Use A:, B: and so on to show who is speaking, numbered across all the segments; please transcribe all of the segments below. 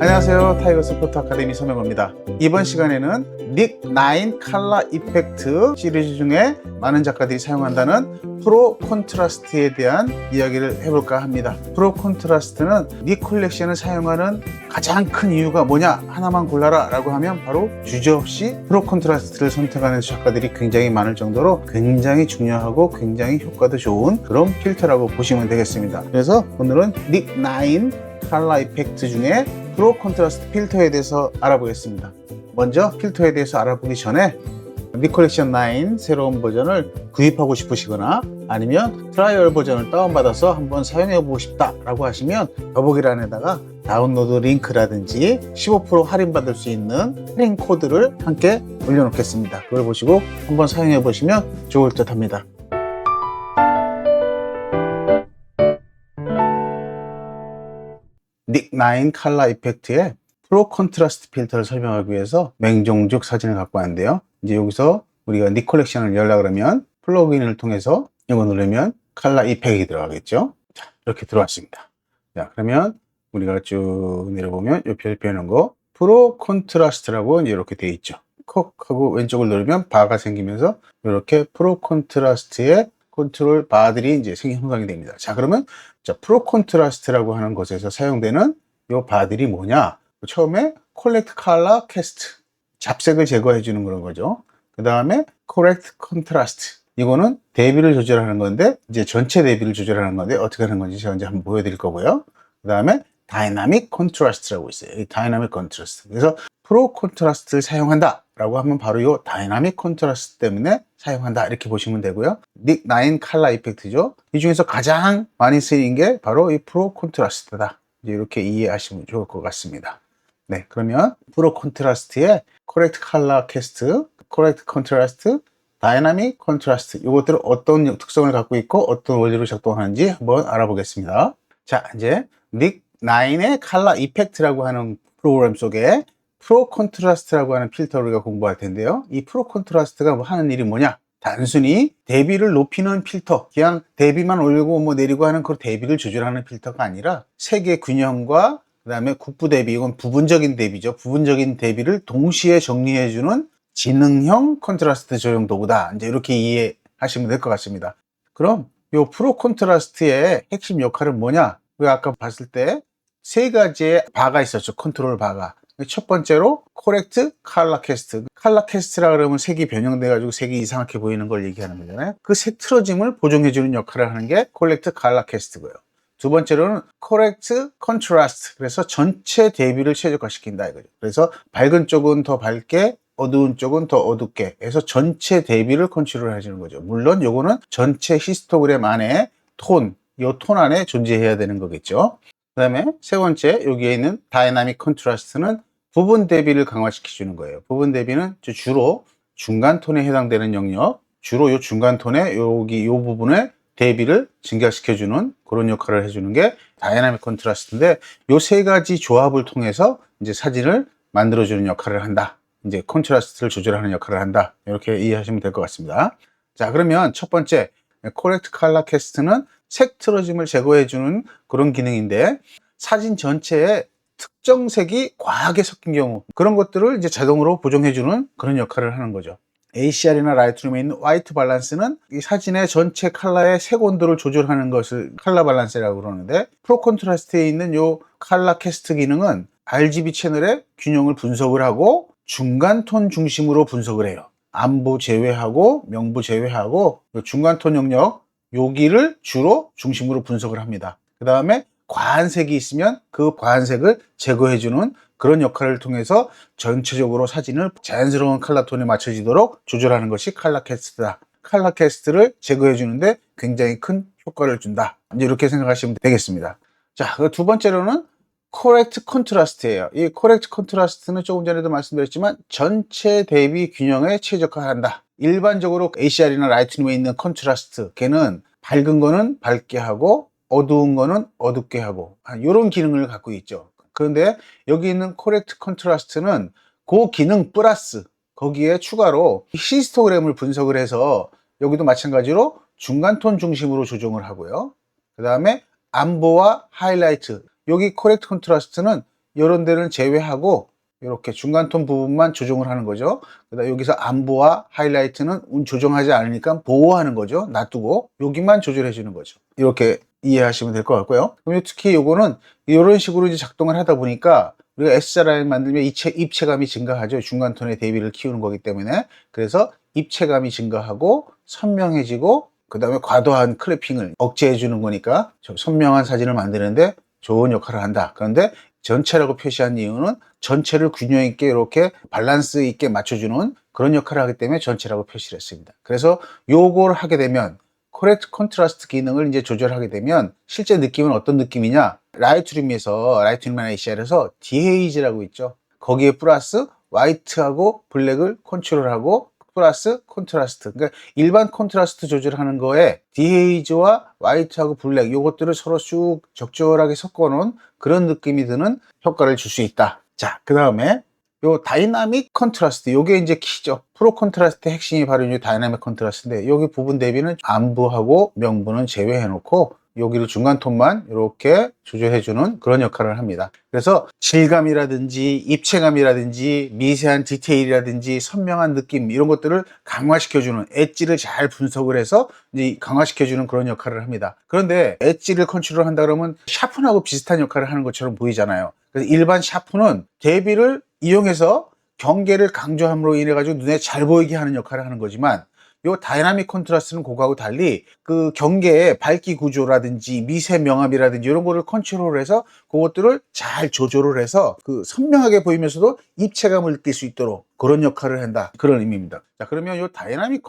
A: 안녕하세요. 타이거 스포츠 아카데미 서명호입니다. 이번 시간에는 닉 9 컬러 이펙트 시리즈 중에 많은 작가들이 사용한다는 프로 콘트라스트에 대한 이야기를 해볼까 합니다. 프로 콘트라스트는 닉 컬렉션을 사용하는 가장 큰 이유가 뭐냐, 하나만 골라라 라고 하면 바로 주저없이 프로 콘트라스트를 선택하는 작가들이 굉장히 많을 정도로 굉장히 중요하고 굉장히 효과도 좋은 그런 필터라고 보시면 되겠습니다. 그래서 오늘은 닉 9 컬러 이펙트 중에 프로 콘트라스트 필터에 대해서 알아보겠습니다. 먼저 필터에 대해서 알아보기 전에 닉 컬렉션 9 새로운 버전을 구입하고 싶으시거나 아니면 트라이얼 버전을 다운받아서 한번 사용해보고 싶다 라고 하시면 더보기란에다가 다운로드 링크라든지 15% 할인받을 수 있는 할인 코드를 함께 올려놓겠습니다. 그걸 보시고 한번 사용해보시면 좋을 듯 합니다. 닉 9 컬러 이펙트의 프로 콘트라스트 필터를 설명하기 위해서 맹종족 사진을 갖고 왔는데요. 이제 여기서 우리가 닉 컬렉션을 열라 그러면 플러그인을 통해서 이거 누르면 컬러 이펙트가 들어가겠죠. 자, 이렇게 들어왔습니다. 자, 그러면 우리가 쭉 내려보면 이 별표 놓은 거 프로 콘트라스트라고 이제 이렇게 되어 있죠. 콕 하고 왼쪽을 누르면 바가 생기면서 이렇게 프로 콘트라스트의 컨트롤 바들이 이제 형성이 됩니다. 자, 그러면 자, 프로 콘트라스트라고 하는 것에서 사용되는 이 바들이 뭐냐? 처음에 콜렉트 컬러 캐스트, 잡색을 제거해 주는 그런 거죠. 그 다음에 코렉트 컨트라스트, 이거는 대비를 조절하는 건데 이제 전체 대비를 조절하는 건데 어떻게 하는 건지 제가 이제 한번 보여드릴 거고요. 그 다음에 다이나믹 컨트라스트라고 있어요. 이 다이나믹 컨트라스트. 그래서 프로 콘트라스트를 사용한다 라고 하면 바로 이 다이나믹 컨트라스트 때문에 사용한다 이렇게 보시면 되고요. 닉 9 컬러 이펙트죠. 이 중에서 가장 많이 쓰인 게 바로 이 프로 콘트라스트다. 이제 이렇게 이해하시면 좋을 것 같습니다. 네, 그러면 프로 콘트라스트의 코렉트 컬러 캐스트, 코렉트 컨트라스트, 다이나믹 컨트라스트, 이것들은 어떤 특성을 갖고 있고 어떤 원리로 작동하는지 한번 알아보겠습니다. 자, 이제 닉 9의 컬러 이펙트라고 하는 프로그램 속에 프로 콘트라스트라고 하는 필터를 우리가 공부할 텐데요. 이 프로 콘트라스트가 뭐 하는 일이 뭐냐? 단순히 대비를 높이는 필터, 그냥 대비만 올리고 뭐 내리고 하는 그 대비를 조절하는 필터가 아니라 색의 균형과 그 다음에 국부 대비, 이건 부분적인 대비죠. 부분적인 대비를 동시에 정리해주는 지능형 컨트라스트 조정 도구다. 이제 이렇게 이해하시면 될 것 같습니다. 그럼 이 프로 콘트라스트의 핵심 역할은 뭐냐? 우리가 아까 봤을 때 세 가지의 바가 있었죠. 컨트롤 바가. 첫 번째로 코렉트 컬러 캐스트. 컬러 캐스트라 그러면 색이 변형돼 가지고 색이 이상하게 보이는 걸 얘기하는 거잖아요. 그 색 틀어짐을 보정해 주는 역할을 하는 게 콜렉트 컬러 캐스트고요. 두 번째로는 코렉트 컨트라스트. 그래서 전체 대비를 최적화시킨다 이거죠. 그래서 밝은 쪽은 더 밝게, 어두운 쪽은 더 어둡게 해서 전체 대비를 컨트롤 해주는 거죠. 물론 요거는 전체 히스토그램 안에 톤, 요 톤 안에 존재해야 되는 거겠죠. 그 다음에 세 번째 여기에 있는 다이나믹 컨트라스트는 부분 대비를 강화시켜 주는 거예요. 부분 대비는 주로 중간 톤에 해당되는 영역, 주로 이 중간 톤에 여기 이 부분에 대비를 증가시켜 주는 그런 역할을 해주는 게 다이나믹 컨트라스트인데 이 세 가지 조합을 통해서 이제 사진을 만들어 주는 역할을 한다. 이제 컨트라스트를 조절하는 역할을 한다. 이렇게 이해하시면 될 것 같습니다. 자, 그러면 첫 번째 코렉트 컬러 캐스트는 색 틀어짐을 제거해 주는 그런 기능인데 사진 전체에 특정 색이 과하게 섞인 경우 그런 것들을 이제 자동으로 보정해 주는 그런 역할을 하는 거죠. ACR이나 라이트룸에 있는 화이트 밸런스는 이 사진의 전체 컬러의 색 온도를 조절하는 것을 컬러 밸런스라고 그러는데 프로 콘트라스트에 있는 요 컬러 캐스트 기능은 RGB 채널의 균형을 분석을 하고 중간 톤 중심으로 분석을 해요. 암부 제외하고 명부 제외하고 중간 톤 영역 여기를 주로 중심으로 분석을 합니다. 그 다음에 과한 색이 있으면 그 과한 색을 제거해주는 그런 역할을 통해서 전체적으로 사진을 자연스러운 컬러 톤에 맞춰지도록 조절하는 것이 컬러 캐스트다. 컬러 캐스트를 제거해 주는데 굉장히 큰 효과를 준다. 이제 이렇게 생각하시면 되겠습니다. 자, 그 두 번째로는 코렉트 컨트라스트예요. 이 코렉트 컨트라스트는 조금 전에도 말씀드렸지만 전체 대비 균형에 최적화한다. 일반적으로 ACR이나 라이트룸에 있는 컨트라스트, 걔는 밝은 거는 밝게 하고 어두운 거는 어둡게 하고 이런 기능을 갖고 있죠. 그런데 여기 있는 코렉트 컨트라스트는 그 기능 플러스 거기에 추가로 히스토그램을 분석을 해서 여기도 마찬가지로 중간톤 중심으로 조정을 하고요. 그 다음에 암보와 하이라이트, 여기 코렉트 컨트라스트는 이런 데는 제외하고 이렇게 중간톤 부분만 조정을 하는 거죠. 그다음 여기서 암보와 하이라이트는 조정하지 않으니까 보호하는 거죠. 놔두고 여기만 조절해 주는 거죠. 이렇게 이해하시면 될 것 같고요. 그럼 특히 요거는 이런 식으로 이제 작동을 하다 보니까 우리가 S자 라인 만들면 입체감이 증가하죠. 중간톤의 대비를 키우는 거기 때문에. 그래서 입체감이 증가하고 선명해지고 그 다음에 과도한 크래핑을 억제해 주는 거니까 선명한 사진을 만드는데 좋은 역할을 한다. 그런데 전체라고 표시한 이유는 전체를 균형 있게 이렇게 밸런스 있게 맞춰주는 그런 역할을 하기 때문에 전체라고 표시를 했습니다. 그래서 요걸 하게 되면 코렉트 컨트라스트 기능을 이제 조절하게 되면 실제 느낌은 어떤 느낌이냐? 라이트룸에서 ACR에서 디헤이즈라고 있죠. 거기에 플러스 화이트하고 블랙을 컨트롤하고 플러스 컨트라스트. 그러니까 일반 컨트라스트 조절하는 거에 디헤이즈와 화이트하고 블랙 요것들을 서로 쭉 적절하게 섞어 놓은 그런 느낌이 드는 효과를 줄 수 있다. 자, 그 다음에 요 다이나믹 컨트라스트, 요게 이제 키죠. 프로 컨트라스트의 핵심이 바로 이제 다이나믹 컨트라스트인데 여기 부분 대비는 암부하고 명부는 제외해 놓고 여기를 중간 톤만 이렇게 조절해주는 그런 역할을 합니다. 그래서 질감이라든지 입체감이라든지 미세한 디테일이라든지 선명한 느낌 이런 것들을 강화시켜주는 엣지를 잘 분석을 해서 이제 강화시켜주는 그런 역할을 합니다. 그런데 엣지를 컨트롤한다 그러면 샤픈하고 비슷한 역할을 하는 것처럼 보이잖아요. 그래서 일반 샤픈은 대비를 이용해서 경계를 강조함으로 인해 가지고 눈에 잘 보이게 하는 역할을 하는 거지만 요 다이나믹 컨트라스트는 그거하고 달리 그 경계의 밝기 구조라든지 미세 명암이라든지 이런 거를 컨트롤해서 그것들을 잘 조절을 해서 그 선명하게 보이면서도 입체감을 느낄 수 있도록 그런 역할을 한다. 그런 의미입니다. 자, 그러면 요 다이나믹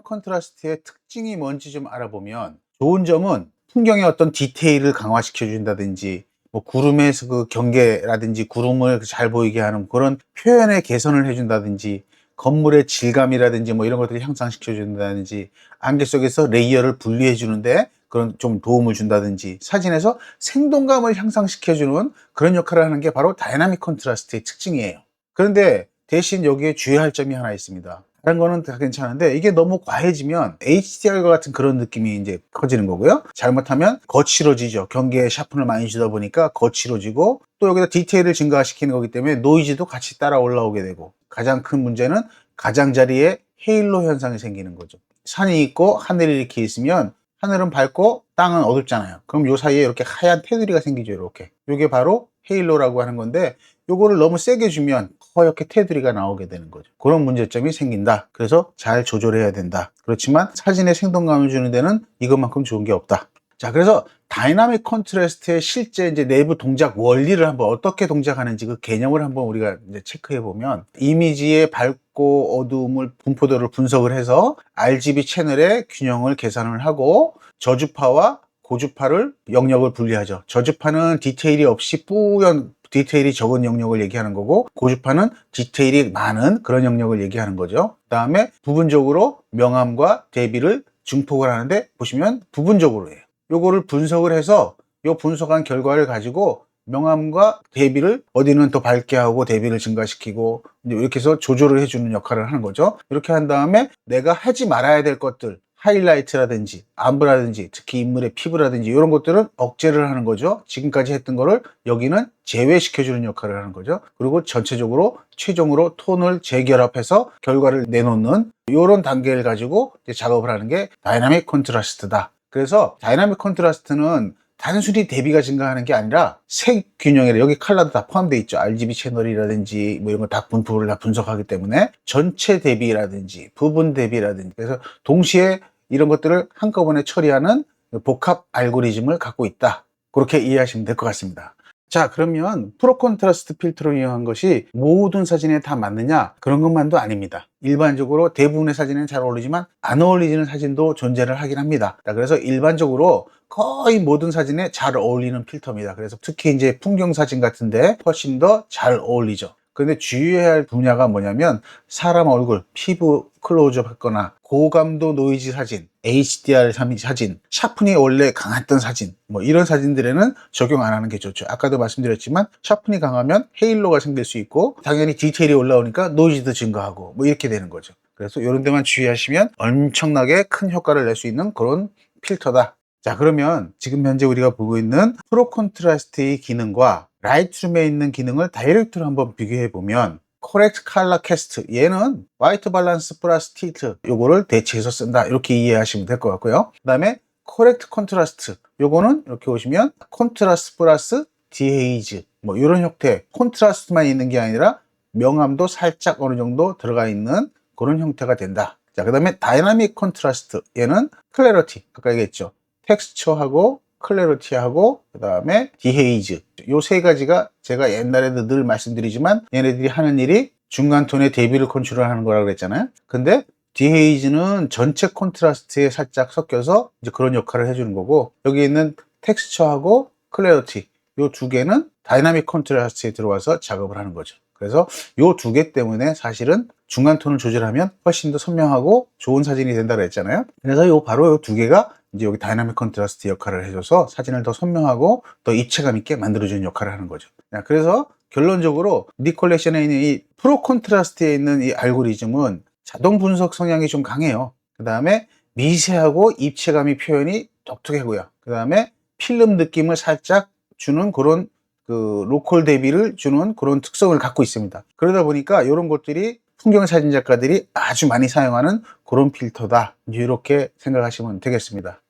A: 컨트라스트의 특징이 뭔지 좀 알아보면 좋은 점은 풍경의 어떤 디테일을 강화시켜 준다든지 뭐 구름에서 그 경계라든지 구름을 잘 보이게 하는 그런 표현의 개선을 해준다든지 건물의 질감이라든지 뭐 이런 것들을 향상시켜 준다든지 안개 속에서 레이어를 분리해 주는데 그런 좀 도움을 준다든지 사진에서 생동감을 향상시켜 주는 그런 역할을 하는 게 바로 다이나믹 컨트라스트의 특징이에요. 그런데 대신 여기에 주의할 점이 하나 있습니다. 다른 거는 다 괜찮은데 이게 너무 과해지면 HDR과 같은 그런 느낌이 이제 커지는 거고요. 잘못하면 거칠어지죠. 경계에 샤픈을 많이 주다 보니까 거칠어지고 또 여기다 디테일을 증가시키는 거기 때문에 노이즈도 같이 따라 올라오게 되고 가장 큰 문제는 가장자리에 헤일로 현상이 생기는 거죠. 산이 있고 하늘이 이렇게 있으면 하늘은 밝고 땅은 어둡잖아요. 그럼 요 사이에 이렇게 하얀 테두리가 생기죠. 이렇게. 이게 바로 헤일로라고 하는 건데 요거를 너무 세게 주면 허옇게 테두리가 나오게 되는 거죠. 그런 문제점이 생긴다. 그래서 잘 조절해야 된다. 그렇지만 사진에 생동감을 주는 데는 이것만큼 좋은 게 없다. 자, 그래서 다이나믹 컨트라스트의 실제 이제 내부 동작 원리를 한번 어떻게 동작하는지 그 개념을 한번 우리가 이제 체크해 보면 이미지의 밝고 어두움을 분포도를 분석을 해서 RGB 채널의 균형을 계산을 하고 저주파와 고주파를 영역을 분리하죠. 저주파는 디테일이 없이 뿌연 디테일이 적은 영역을 얘기하는 거고 고주파는 디테일이 많은 그런 영역을 얘기하는 거죠. 그 다음에 부분적으로 명암과 대비를 증폭을 하는데 보시면 부분적으로 해요. 요거를 분석을 해서 요 분석한 결과를 가지고 명암과 대비를 어디는 더 밝게 하고 대비를 증가시키고 이렇게 해서 조절을 해주는 역할을 하는 거죠. 이렇게 한 다음에 내가 하지 말아야 될 것들 하이라이트라든지 암브라든지 특히 인물의 피부라든지 이런 것들은 억제를 하는 거죠. 지금까지 했던 거를 여기는 제외시켜주는 역할을 하는 거죠. 그리고 전체적으로 최종으로 톤을 재결합해서 결과를 내놓는 이런 단계를 가지고 이제 작업을 하는 게 다이나믹 컨트라스트다. 그래서 다이나믹 컨트라스트는 단순히 대비가 증가하는 게 아니라 색 균형이라 여기 컬러도 다 포함되어 있죠. RGB 채널이라든지 뭐 이런 거 다 분포를 다 분석하기 때문에 전체 대비라든지 부분 대비라든지 그래서 동시에 이런 것들을 한꺼번에 처리하는 복합 알고리즘을 갖고 있다. 그렇게 이해하시면 될 것 같습니다. 자, 그러면 프로 컨트라스트 필터를 이용한 것이 모든 사진에 다 맞느냐? 그런 것만도 아닙니다. 일반적으로 대부분의 사진에는 잘 어울리지만 안 어울리는 사진도 존재를 하긴 합니다. 그래서 일반적으로 거의 모든 사진에 잘 어울리는 필터입니다. 그래서 특히 이제 풍경 사진 같은데 훨씬 더 잘 어울리죠. 그런데 주의해야 할 분야가 뭐냐면 사람 얼굴, 피부 클로즈업 했거나 고감도 노이즈 사진, HDR 사진, 샤프닝이 원래 강했던 사진, 뭐 이런 사진들에는 적용 안 하는 게 좋죠. 아까도 말씀드렸지만 샤프닝이 강하면 헤일로가 생길 수 있고 당연히 디테일이 올라오니까 노이즈도 증가하고 뭐 이렇게 되는 거죠. 그래서 이런 데만 주의하시면 엄청나게 큰 효과를 낼 수 있는 그런 필터다. 자, 그러면 지금 현재 우리가 보고 있는 프로 콘트라스트의 기능과 라이트룸에 있는 기능을 다이렉트로 한번 비교해 보면 코렉트 컬러 캐스트, 얘는 화이트 밸런스 플러스 틸트, 요거를 대체해서 쓴다, 이렇게 이해하시면 될 것 같고요. 그 다음에 코렉트 컨트라스트, 요거는 이렇게 보시면 콘트라스트 플러스 디헤이즈, 뭐 이런 형태, 콘트라스트만 있는 게 아니라 명암도 살짝 어느 정도 들어가 있는 그런 형태가 된다. 자, 그 다음에 다이나믹 컨트라스트, 얘는 클래리티, 아까 얘기했죠. 텍스처하고 클래리티하고 그 다음에 디헤이즈, 요 세 가지가 제가 옛날에도 늘 말씀드리지만 얘네들이 하는 일이 중간 톤의 대비를 컨트롤하는 거라고 그랬잖아요. 근데 디헤이즈는 전체 콘트라스트에 살짝 섞여서 이제 그런 역할을 해주는 거고, 여기 있는 텍스처하고 클래리티, 요 두 개는 다이나믹 컨트라스트에 들어와서 작업을 하는 거죠. 그래서 요 두 개 때문에 사실은 중간 톤을 조절하면 훨씬 더 선명하고 좋은 사진이 된다 그랬잖아요. 그래서 요 바로 요 두 개가 이제 여기 다이나믹 컨트라스트 역할을 해줘서 사진을 더 선명하고 더 입체감 있게 만들어주는 역할을 하는 거죠. 그래서 결론적으로 니콜렉션에 있는 이 프로 콘트라스트에 있는 이 알고리즘은 자동 분석 성향이 좀 강해요. 그 다음에 미세하고 입체감이 표현이 독특하고요. 그 다음에 필름 느낌을 살짝 주는 그런 그 로컬 대비를 주는 그런 특성을 갖고 있습니다. 그러다 보니까 이런 것들이 풍경사진 작가들이 아주 많이 사용하는 그런 필터다, 이렇게 생각하시면 되겠습니다.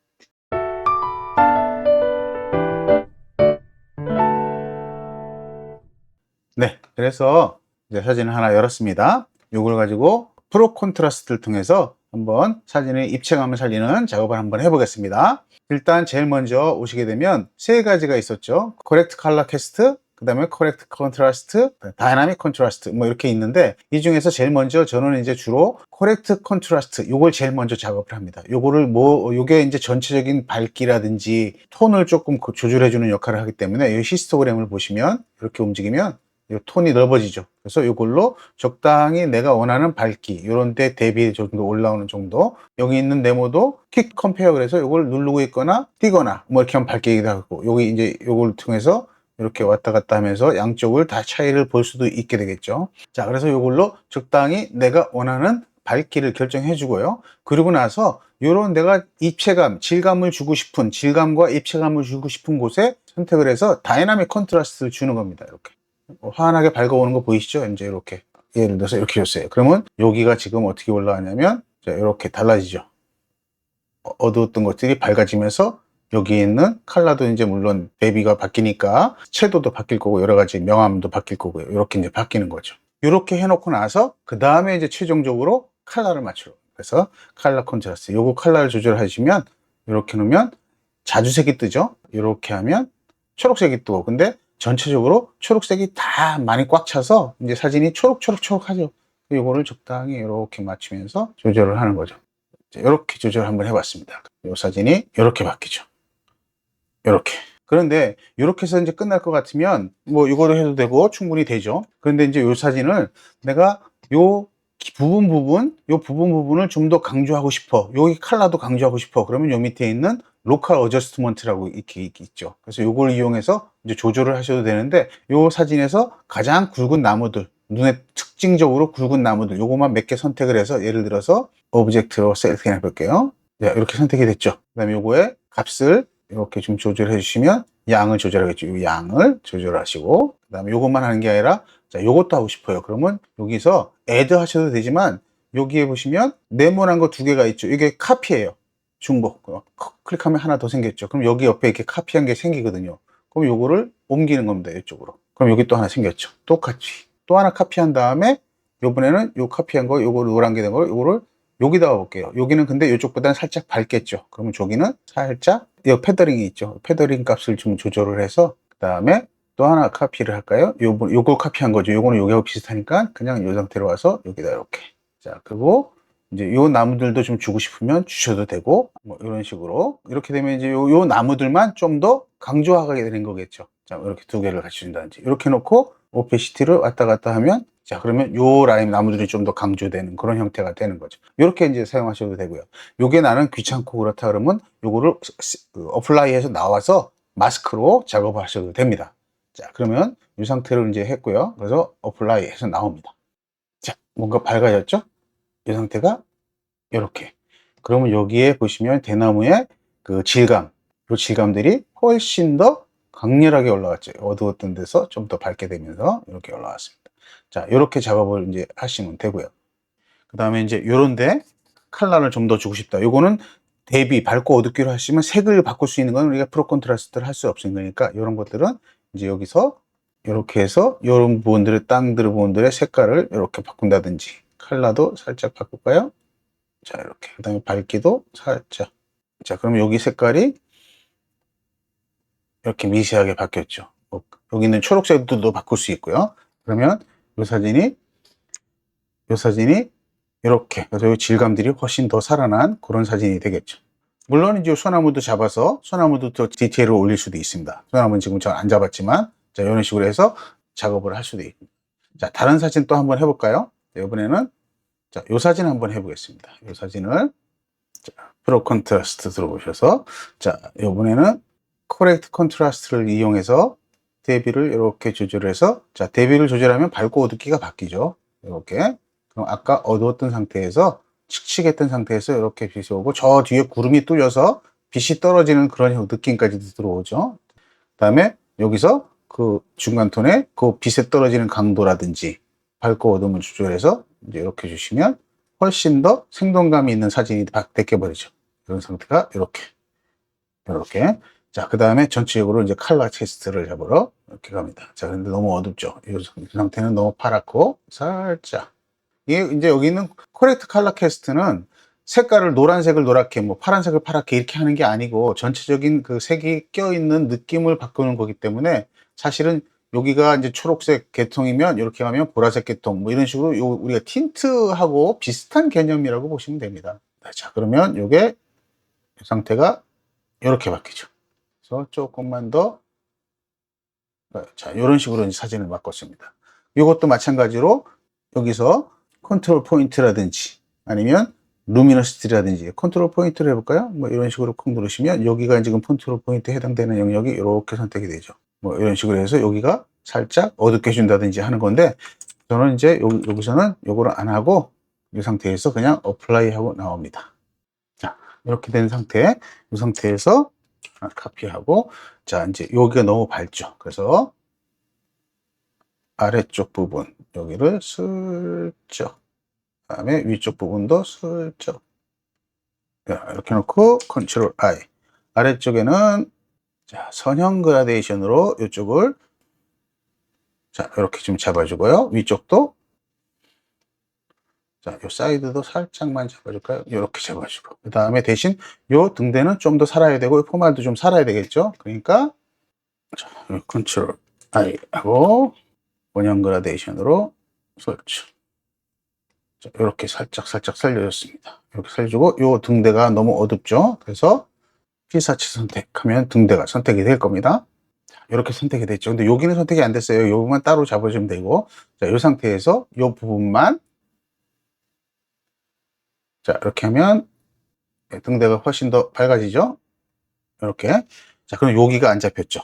A: 네, 그래서 이제 사진을 하나 열었습니다. 이걸 가지고 프로 콘트라스트를 통해서 한번 사진의 입체감을 살리는 작업을 한번 해보겠습니다. 일단 제일 먼저 오시게 되면 세 가지가 있었죠. 코렉트 컬러 캐스트, 그 다음에 코렉트 컨트라스트, 다이나믹 컨트라스트, 뭐 이렇게 있는데, 이 중에서 제일 먼저 저는 이제 주로 코렉트 컨트라스트, 요걸 제일 먼저 작업을 합니다. 요거를 요게 이제 전체적인 밝기라든지 톤을 조금 조절해주는 역할을 하기 때문에, 이 히스토그램을 보시면 이렇게 움직이면 이 톤이 넓어지죠. 그래서 이걸로 적당히 내가 원하는 밝기, 이런 데 대비 정도 올라오는 정도, 여기 있는 네모도 퀵 컴페어, 그래서 이걸 누르고 있거나 뛰거나 뭐 이렇게 하면 밝기도 하고, 여기 이제 이걸 통해서 이렇게 왔다 갔다 하면서 양쪽을 다 차이를 볼 수도 있게 되겠죠. 자, 그래서 이걸로 적당히 내가 원하는 밝기를 결정해 주고요. 그리고 나서 이런 내가 입체감, 질감을 주고 싶은, 질감과 입체감을 주고 싶은 곳에 선택을 해서 다이나믹 컨트라스트를 주는 겁니다. 이렇게 환하게 밝아오는 거 보이시죠? 이제 이렇게, 예를 들어서 이렇게 줬어요. 그러면 여기가 지금 어떻게 올라가냐면, 자, 이렇게 달라지죠. 어두웠던 것들이 밝아지면서 여기 있는 컬러도 이제 물론 대비가 바뀌니까 채도도 바뀔 거고, 여러 가지 명암도 바뀔 거고요. 이렇게 이제 바뀌는 거죠. 이렇게 해놓고 나서 그 다음에 이제 최종적으로 컬러를 맞추러, 그래서 컬러 컨트라스트, 요거 컬러를 조절하시면 이렇게 놓으면 자주색이 뜨죠. 이렇게 하면 초록색이 뜨고, 근데 전체적으로 초록색이 다 많이 꽉 차서 이제 사진이 초록초록초록하죠. 이거를 적당히 이렇게 맞추면서 조절을 하는 거죠. 이렇게 조절 한번 해봤습니다. 이 사진이 이렇게 바뀌죠. 이렇게. 그런데 이렇게 해서 이제 끝날 것 같으면 뭐 이거로 해도 되고 충분히 되죠. 그런데 이제 이 사진을 내가 요 부분을 좀 더 강조하고 싶어, 여기 컬러도 강조하고 싶어, 그러면 요 밑에 있는 로컬 어저스트먼트라고 이렇게 있죠. 그래서 요걸 이용해서 이제 조절을 하셔도 되는데, 요 사진에서 가장 굵은 나무들, 눈에 특징적으로 굵은 나무들, 요거만 몇 개 선택을 해서, 예를 들어서 오브젝트로 셀렉트 해 볼게요. 네, 이렇게 선택이 됐죠. 그 다음에 요거의 값을 이렇게 좀 조절해 주시면 양을 조절하겠죠. 이 양을 조절하시고, 그 다음에 요것만 하는 게 아니라, 자, 요것도 하고 싶어요. 그러면 여기서 애드 하셔도 되지만, 여기에 보시면 네모난 거 두 개가 있죠. 이게 카피예요. 중복. 클릭하면 하나 더 생겼죠. 그럼 여기 옆에 이렇게 카피한 게 생기거든요. 그럼 요거를 옮기는 겁니다. 이쪽으로. 그럼 여기 또 하나 생겼죠. 똑같이. 또 하나 카피한 다음에, 요번에는 요 카피한 거, 요거 노란 게 된 거, 요거를 여기다가 볼게요. 여기는 근데 이쪽보다는 살짝 밝겠죠. 그러면 저기는 살짝, 이 패더링이 있죠. 패더링 값을 좀 조절을 해서, 그 다음에 또 하나 카피를 할까요? 요거 카피한 거죠. 요거는 여기하고 비슷하니까 그냥 요 상태로 와서 여기다 이렇게. 자, 그리고 이제 요 나무들도 좀 주고 싶으면 주셔도 되고, 뭐 이런 식으로. 이렇게 되면 이제 요 나무들만 좀 더 강조하게 되는 거겠죠. 자, 이렇게 두 개를 같이 준다든지. 이렇게 놓고 오페시티를 왔다 갔다 하면 자, 그러면 요 라인 나무들이 좀 더 강조되는 그런 형태가 되는 거죠. 이렇게 이제 사용하셔도 되고요. 요게 나는 귀찮고 그렇다 그러면 요거를 어플라이해서 나와서 마스크로 작업을 하셔도 됩니다. 자, 그러면 이 상태로 이제 했고요. 그래서 어플라이 해서 나옵니다. 자, 뭔가 밝아졌죠? 이 상태가 이렇게. 그러면 여기에 보시면 대나무의 그 질감, 이 질감들이 훨씬 더 강렬하게 올라왔죠. 어두웠던 데서 좀 더 밝게 되면서 이렇게 올라왔습니다. 자, 이렇게 작업을 이제 하시면 되고요. 그 다음에 이제 요런데 컬러를 좀 더 주고 싶다. 요거는 대비 밝고 어둡기로 하시면 색을 바꿀 수 있는 건 우리가 프로 컨트라스트를 할 수 없는 거니까 이런 것들은 이제 여기서 이렇게 해서 이런 부분들의 땅들 부분들의 색깔을 이렇게 바꾼다든지 컬러도 살짝 바꿀까요? 자, 이렇게. 그 다음에 밝기도 살짝. 자, 그러면 여기 색깔이 이렇게 미세하게 바뀌었죠. 여기 있는 초록색도 바꿀 수 있고요. 그러면 이 사진이 이렇게. 그래서 이 질감들이 훨씬 더 살아난 그런 사진이 되겠죠. 물론 이제 소나무도 잡아서 소나무도 더 디테일을 올릴 수도 있습니다. 소나무는 지금 잘 안 잡았지만, 자, 이런 식으로 해서 작업을 할 수도 있습니다. 자, 다른 사진 또 한번 해볼까요? 이번에는 자, 이 사진 한번 해보겠습니다. 이 사진을 자, 프로 컨트라스트 들어오셔서 자, 이번에는 코렉트 컨트라스트를 이용해서 대비를 이렇게 조절해서 자, 대비를 조절하면 밝고 어둡기가 바뀌죠. 이렇게. 그럼 아까 어두웠던 상태에서 칙칙했던 상태에서 이렇게 빛이 오고 저 뒤에 구름이 뚫려서 빛이 떨어지는 그런 느낌까지도 들어오죠. 그다음에 여기서 그 중간 톤에 그 빛에 떨어지는 강도라든지 밝고 어둠을 조절해서 이제 이렇게 주시면 훨씬 더 생동감이 있는 사진이 바뀌어버리죠. 이런 상태가 이렇게. 자, 그 다음에 전체적으로 이제 컬러 테스트를 잡으러 이렇게 갑니다. 자, 근데 너무 어둡죠. 이 상태는 너무 파랗고 살짝. 이게 이제 여기 있는 코렉트 컬러 캐스트는 색깔을 노란색을 노랗게, 뭐 파란색을 파랗게 이렇게 하는 게 아니고 전체적인 그 색이 껴있는 느낌을 바꾸는 거기 때문에 사실은 여기가 이제 초록색 계통이면 이렇게 가면 보라색 계통 뭐 이런 식으로 우리가 틴트하고 비슷한 개념이라고 보시면 됩니다. 자, 그러면 이게 상태가 이렇게 바뀌죠. 그래서 조금만 더 자, 이런 식으로 이제 사진을 바꿨습니다. 이것도 마찬가지로 여기서 컨트롤 포인트라든지 아니면 루미너시티라든지 컨트롤 포인트를 해볼까요? 뭐 이런 식으로 콕 누르시면 여기가 지금 컨트롤 포인트에 해당되는 영역이 이렇게 선택이 되죠. 뭐 이런 식으로 해서 여기가 살짝 어둡게 준다든지 하는 건데 저는 이제 여기서는 요거를 안 하고 이 상태에서 그냥 어플라이 하고 나옵니다. 자, 이렇게 된 상태, 이 상태에서 카피하고 자, 이제 여기가 너무 밝죠. 그래서 아래쪽 부분 여기를 슬쩍 그다음에 위쪽 부분도 슬쩍 이렇게 놓고 컨트롤 I 아래쪽에는 자, 선형 그라데이션으로 이쪽을 자, 이렇게 좀 잡아주고요. 위쪽도 자, 요 사이드도 살짝만 잡아줄까요? 이렇게 잡아주고 그 다음에 대신 요 등대는 좀 더 살아야 되고 포말도 좀 살아야 되겠죠. 그러니까 자, 컨트롤 I 하고 원형 그라데이션으로 설치. 자, 이렇게 살짝 살려줬습니다. 이렇게 살려주고 요 등대가 너무 어둡죠. 그래서 피사치 선택하면 등대가 선택이 될 겁니다. 자, 이렇게 선택이 됐죠. 근데 여기는 선택이 안 됐어요. 이 부분만 따로 잡아주면 되고 자, 이 상태에서 이 부분만 자, 이렇게 하면 등대가 훨씬 더 밝아지죠. 이렇게. 자, 그럼 여기가 안 잡혔죠.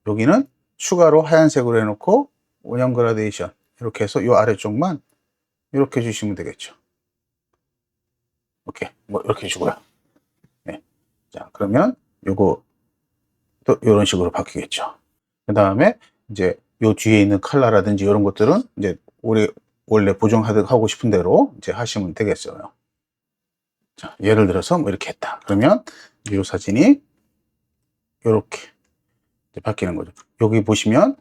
A: 여기는 추가로 하얀색으로 해놓고 원형 그라데이션 이렇게 해서 이 아래쪽만 이렇게 주시면 되겠죠. 오케이. 뭐 이렇게 주고요. 네. 자, 그러면 요거 또 이런 식으로 바뀌겠죠. 그 다음에 이제 요 뒤에 있는 컬러라든지 이런 것들은 이제 원래 보정하고 싶은 대로 이제 하시면 되겠어요. 자, 예를 들어서 뭐 이렇게 했다. 그러면 이 사진이 이렇게 바뀌는 거죠. 여기 보시면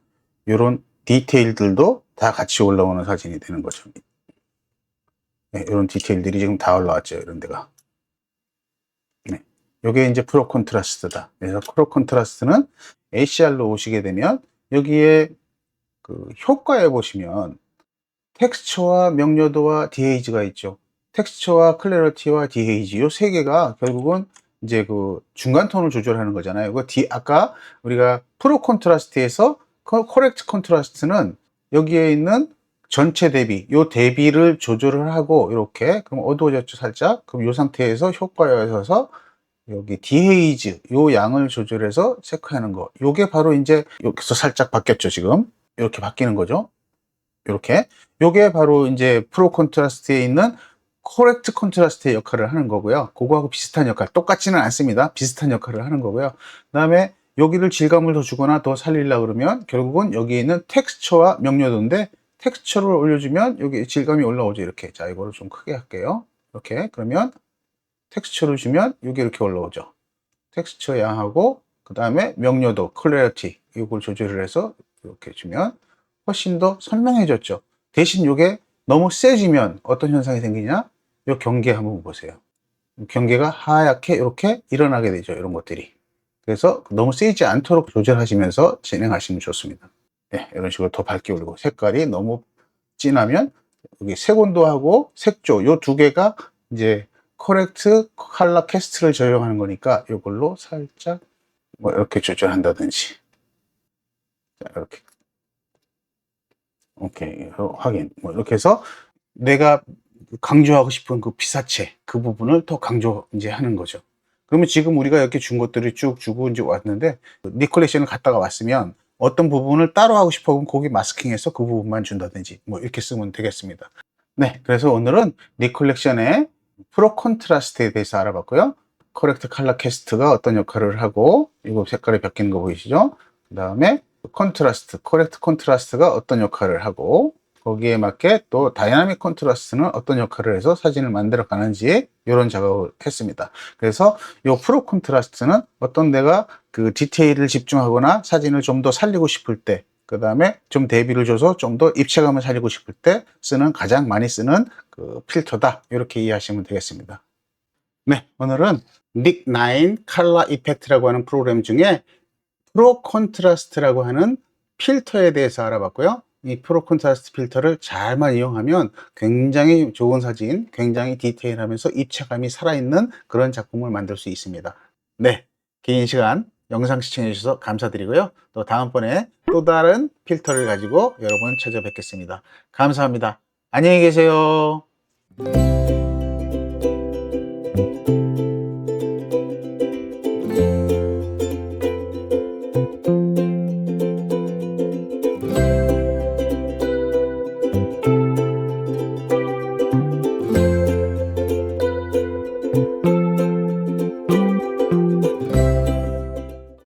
A: 이런 디테일들도 다 같이 올라오는 사진이 되는 거죠. 네, 이런 디테일들이 지금 다 올라왔죠. 이런 데가. 네. 이게 이제 프로 컨트라스트다. 그래서 프로 컨트라스트는 ACR로 오시게 되면 여기에 그 효과에 보시면 텍스처와 명료도와 디에이지가 있죠. 텍스처와 클래리티와 디에이지 이 세 개가 결국은 이제 그 중간 톤을 조절하는 거잖아요. 아까 우리가 프로 컨트라스트에서 코렉트 컨트라스트는 여기에 있는 전체 대비, 요 대비를 조절을 하고 이렇게 그럼 어두워졌죠 살짝. 그럼 요 상태에서 효과여서 여기 디헤이즈 요 양을 조절해서 체크하는 거. 요게 바로 이제 여기서 살짝 바뀌었죠 지금. 이렇게 바뀌는 거죠. 요렇게. 요게 바로 이제 프로 콘트라스트에 있는 코렉트 콘트라스트의 역할을 하는 거고요. 그거하고 비슷한 역할, 똑같지는 않습니다. 비슷한 역할을 하는 거고요. 그다음에 여기를 질감을 더 주거나 더 살리려고 그러면 결국은 여기에 있는 텍스처와 명료도인데 텍스처를 올려주면 여기 질감이 올라오죠. 이렇게. 자, 이거를 좀 크게 할게요. 이렇게. 그러면 텍스처를 주면 여기 이렇게 올라오죠. 텍스처 양하고 그 다음에 명료도, 클래리티 이걸 조절을 해서 이렇게 주면 훨씬 더 선명해졌죠. 대신 이게 너무 세지면 어떤 현상이 생기냐? 이 경계 한번 보세요. 경계가 하얗게 이렇게 일어나게 되죠. 이런 것들이. 그래서 너무 세지 않도록 조절하시면서 진행하시면 좋습니다. 네, 이런 식으로 더 밝게 올리고 색깔이 너무 진하면 여기 색온도하고 색조 요 두 개가 이제 코렉트 컬러 캐스트를 적용하는 거니까 이걸로 살짝 뭐 이렇게 조절한다든지 자, 이렇게 오케이 확인 뭐 이렇게 해서 내가 강조하고 싶은 그 피사체 그 부분을 더 강조 이제 하는 거죠. 그러면 지금 우리가 이렇게 준 것들이 쭉 주고 이제 왔는데 니콜렉션을 갔다가 왔으면 어떤 부분을 따로 하고 싶어 그럼 거기 마스킹해서 그 부분만 준다든지 뭐 이렇게 쓰면 되겠습니다. 네, 그래서 오늘은 니콜렉션의 프로 콘트라스트에 대해서 알아봤고요. 코렉트 컬러 캐스트가 어떤 역할을 하고 이거 색깔이 바뀌는 거 보이시죠? 그 다음에 컨트라스트, 코렉트 컨트라스트가 어떤 역할을 하고 거기에 맞게 또 다이나믹 컨트라스트는 어떤 역할을 해서 사진을 만들어 가는지 이런 작업을 했습니다. 그래서 이 프로 컨트라스트는 어떤 내가 그 디테일을 집중하거나 사진을 좀 더 살리고 싶을 때, 그 다음에 좀 대비를 줘서 좀 더 입체감을 살리고 싶을 때 쓰는 가장 많이 쓰는 그 필터다. 이렇게 이해하시면 되겠습니다. 네, 오늘은 닉9 컬러 이펙트라고 하는 프로그램 중에 프로 콘트라스트라고 하는 필터에 대해서 알아봤고요. 이 프로 콘트라스트 필터를 잘만 이용하면 굉장히 좋은 사진, 굉장히 디테일하면서 입체감이 살아있는 그런 작품을 만들 수 있습니다. 네, 긴 시간 영상 시청해 주셔서 감사드리고요. 또 다음번에 또 다른 필터를 가지고 여러분 찾아뵙겠습니다. 감사합니다. 안녕히 계세요.